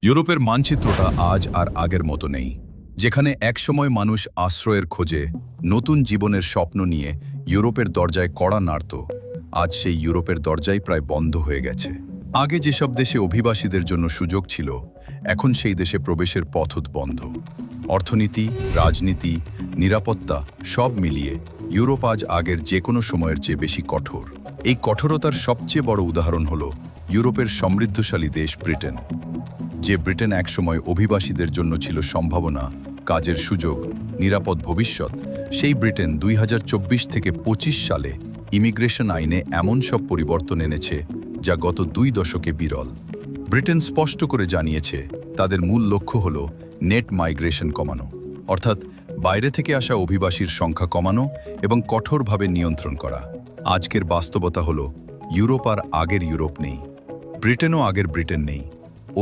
ইউরোপের মানচিত্রটা আজ আর আগের মতো নেই। যেখানে একসময় মানুষ আশ্রয়ের খোঁজে নতুন জীবনের স্বপ্ন নিয়ে ইউরোপের দরজায় কড়া নাড়ত, আজ সেই ইউরোপের দরজাই প্রায় বন্ধ হয়ে গেছে। আগে যেসব দেশে অভিবাসীদের জন্য সুযোগ ছিল, এখন সেই দেশে প্রবেশের পথ বন্ধ। অর্থনীতি, রাজনীতি, নিরাপত্তা সব মিলিয়ে ইউরোপ আজ আগের যে কোনো সময়ের চেয়ে বেশি কঠোর। এই কঠোরতার সবচেয়ে বড় উদাহরণ হল ইউরোপের সমৃদ্ধশালী দেশ ব্রিটেন। যে ব্রিটেন একসময় অভিবাসীদের জন্য ছিল সম্ভাবনা, কাজের সুযোগ, নিরাপদ ভবিষ্যৎ, সেই ব্রিটেন 2024 থেকে 25 সালে ইমিগ্রেশন আইনে এমন সব পরিবর্তন এনেছে যা গত 2 দশকে বিরল। ব্রিটেন স্পষ্ট করে জানিয়েছে তাদের মূল লক্ষ্য হল নেট মাইগ্রেশন কমানো, অর্থাৎ বাইরে থেকে আসা অভিবাসীর সংখ্যা কমানো এবং কঠোরভাবে নিয়ন্ত্রণ করা। আজকের বাস্তবতা হল ইউরোপ আর আগের ইউরোপ নেই, ব্রিটেনও আগের ব্রিটেন নেই।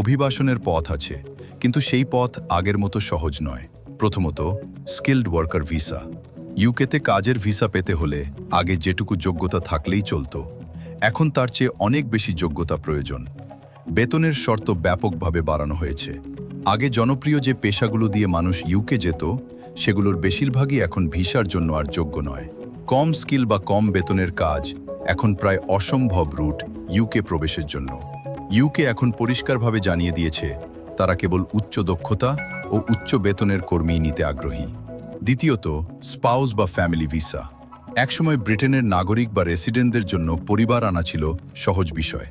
অভিবাসনের পথ আছে, কিন্তু সেই পথ আগের মতো সহজ নয়। প্রথমত, স্কিলড ওয়ার্কার ভিসা। ইউকেতে কাজের ভিসা পেতে হলে আগে যেটুকু যোগ্যতা থাকলেই চলতো, এখন তার চেয়ে অনেক বেশি যোগ্যতা প্রয়োজন। বেতনের শর্ত ব্যাপকভাবে বাড়ানো হয়েছে। আগে জনপ্রিয় যে পেশাগুলো দিয়ে মানুষ ইউকে যেত, সেগুলোর বেশিরভাগই এখন ভিসার জন্য আর যোগ্য নয়। কম স্কিল বা কম বেতনের কাজ এখন প্রায় অসম্ভব রুট ইউকে প্রবেশের জন্য। ইউকে এখন পরিষ্কারভাবে জানিয়ে দিয়েছে তারা কেবল উচ্চ দক্ষতা ও উচ্চ বেতনের কর্মী নিতে আগ্রহী। দ্বিতীয়ত, স্পাউস বা ফ্যামিলি ভিসা। একসময় ব্রিটেনের নাগরিক বা রেসিডেন্টদের জন্য পরিবার আনা ছিল সহজ বিষয়,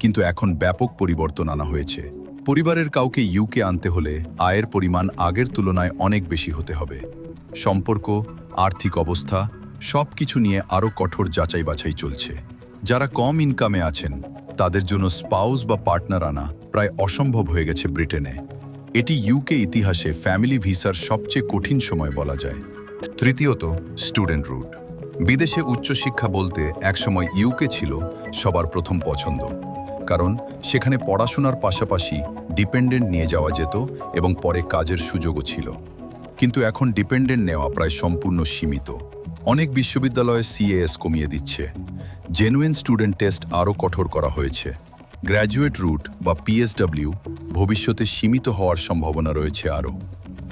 কিন্তু এখন ব্যাপক পরিবর্তন আনা হয়েছে। পরিবারের কাউকে ইউকে আনতে হলে আয়ের পরিমাণ আগের তুলনায় অনেক বেশি হতে হবে। সম্পর্ক, আর্থিক অবস্থা সব কিছু নিয়ে আরও কঠোর যাচাই বাছাই চলছে। যারা কম ইনকামে আছেন তাদের জন্য স্পাউস বা পার্টনার আনা প্রায় অসম্ভব হয়ে গেছে ব্রিটেনে। এটি ইউকে ইতিহাসে ফ্যামিলি ভিসার সবচেয়ে কঠিন সময় বলা যায়। তৃতীয়ত, স্টুডেন্ট রুট। বিদেশে উচ্চশিক্ষা বলতে একসময় ইউকে ছিল সবার প্রথম পছন্দ, কারণ সেখানে পড়াশোনার পাশাপাশি ডিপেন্ডেন্ট নিয়ে যাওয়া যেত এবং পরে কাজের সুযোগও ছিল। কিন্তু এখন ডিপেন্ডেন্ট নেওয়া প্রায় সম্পূর্ণ সীমিত। অনেক বিশ্ববিদ্যালয়ে সিএএস কমিয়ে দিচ্ছে, জেনুইন স্টুডেন্ট টেস্ট আরও কঠোর করা হয়েছে। গ্র্যাজুয়েট রুট বা পিএসডব্লিউ ভবিষ্যতে সীমিত হওয়ার সম্ভাবনা রয়েছে আরও।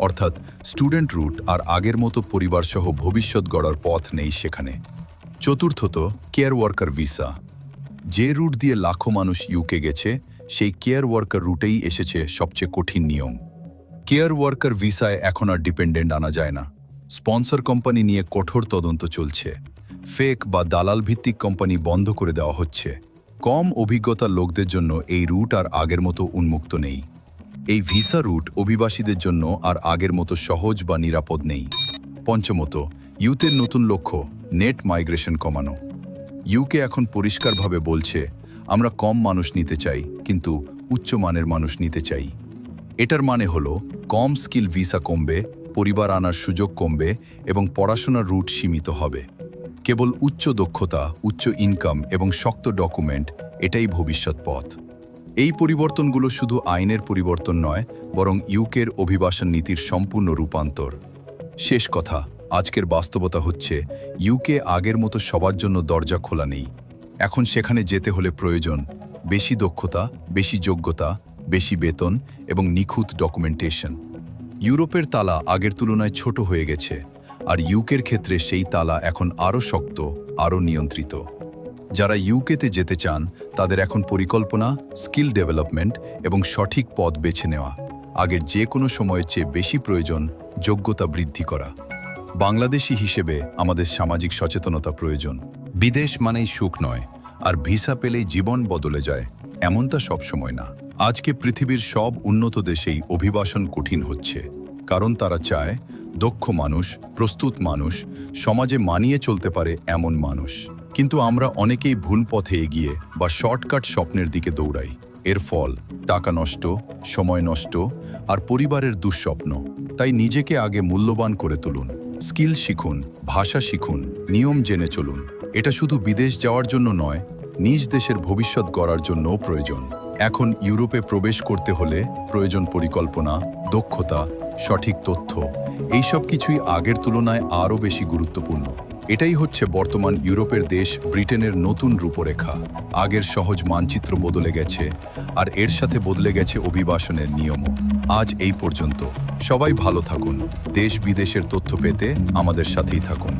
অর্থাৎ স্টুডেন্ট রুট আর আগের মতো পরিবারসহ ভবিষ্যৎ গড়ার পথ নেই সেখানে। চতুর্থত, কেয়ার ওয়ার্কার ভিসা। যে রুট দিয়ে লাখো মানুষ ইউকে গেছে, সেই কেয়ার ওয়ার্কার রুটেই এসেছে সবচেয়ে কঠিন নিয়ম। কেয়ার ওয়ার্কার ভিসায় এখন আর ডিপেন্ডেন্ট আনা যায় না। স্পন্সর কোম্পানি নিয়ে কঠোর তদন্ত চলছে। ফেক বা দালাল ভিত্তিক কোম্পানি বন্ধ করে দেওয়া হচ্ছে। কম অভিজ্ঞতার লোকদের জন্য এই রুট আর আগের মতো উন্মুক্ত নেই। এই ভিসা রুট অভিবাসীদের জন্য আর আগের মতো সহজ বা নিরাপদ নেই। পঞ্চমত, ইউথের নতুন লক্ষ্য নেট মাইগ্রেশন কমানো। ইউকে এখন পরিষ্কারভাবে বলছে, আমরা কম মানুষ নিতে চাই, কিন্তু উচ্চমানের মানুষ নিতে চাই। এটার মানে হলো কম স্কিল ভিসা কমবে, পরিবার আনার সুযোগ কমবে এবং পড়াশোনার রুট সীমিত হবে। কেবল উচ্চ দক্ষতা, উচ্চ ইনকাম এবং শক্ত ডকুমেন্ট, এটাই ভবিষ্যৎ পথ। এই পরিবর্তনগুলো শুধু আইনের পরিবর্তন নয়, বরং ইউকের অভিবাসন নীতির সম্পূর্ণ রূপান্তর। শেষ কথা, আজকের বাস্তবতা হচ্ছে ইউকে আগের মতো সবার জন্য দরজা খোলা নেই। এখন সেখানে যেতে হলে প্রয়োজন বেশি দক্ষতা, বেশি যোগ্যতা, বেশি বেতন এবং নিখুঁত ডকুমেন্টেশন। ইউরোপের তালা আগের তুলনায় ছোট হয়ে গেছে, আর ইউকের ক্ষেত্রে সেই তালা এখন আরও শক্ত, আরও নিয়ন্ত্রিত। যারা ইউকেতে যেতে চান তাদের এখন পরিকল্পনা, স্কিল ডেভেলপমেন্ট এবং সঠিক পথ বেছে নেওয়া। আগের যে কোনো সময়ের চেয়ে বেশি প্রয়োজন যোগ্যতা বৃদ্ধি করা। বাংলাদেশি হিসেবে আমাদের সামাজিক সচেতনতা প্রয়োজন। বিদেশ মানেই সুখ নয়, আর ভিসা পেলেই জীবন বদলে যায়, এমনটা সবসময় না। আজকে পৃথিবীর সব উন্নত দেশেই অভিবাসন কঠিন হচ্ছে, কারণ তারা চায় দক্ষ মানুষ, প্রস্তুত মানুষ, সমাজে মানিয়ে চলতে পারে এমন মানুষ। কিন্তু আমরা অনেকেই ভুল পথে এগিয়ে বা শর্টকাট স্বপ্নের দিকে দৌড়াই। এর ফল টাকা নষ্ট, সময় নষ্ট আর পরিবারের দুঃস্বপ্ন। তাই নিজেকে আগে মূল্যবান করে তুলুন। স্কিল শিখুন, ভাষা শিখুন, নিয়ম জেনে চলুন। এটা শুধু বিদেশ যাওয়ার জন্য নয়, নিজ দেশের ভবিষ্যৎ গড়ার জন্যও প্রয়োজন। এখন ইউরোপে প্রবেশ করতে হলে প্রয়োজন পরিকল্পনা, দক্ষতা, সঠিক তথ্য। এইসব কিছুই আগের তুলনায় আরও বেশি গুরুত্বপূর্ণ। এটাই হচ্ছে বর্তমান ইউরোপের দেশ ব্রিটেনের নতুন রূপরেখা। আগের সহজ মানচিত্র বদলে গেছে, আর এর সাথে বদলে গেছে অভিবাসনের নিয়মও। আজ এই পর্যন্ত। সবাই ভালো থাকুন। দেশ বিদেশের তথ্য পেতে আমাদের সাথেই থাকুন।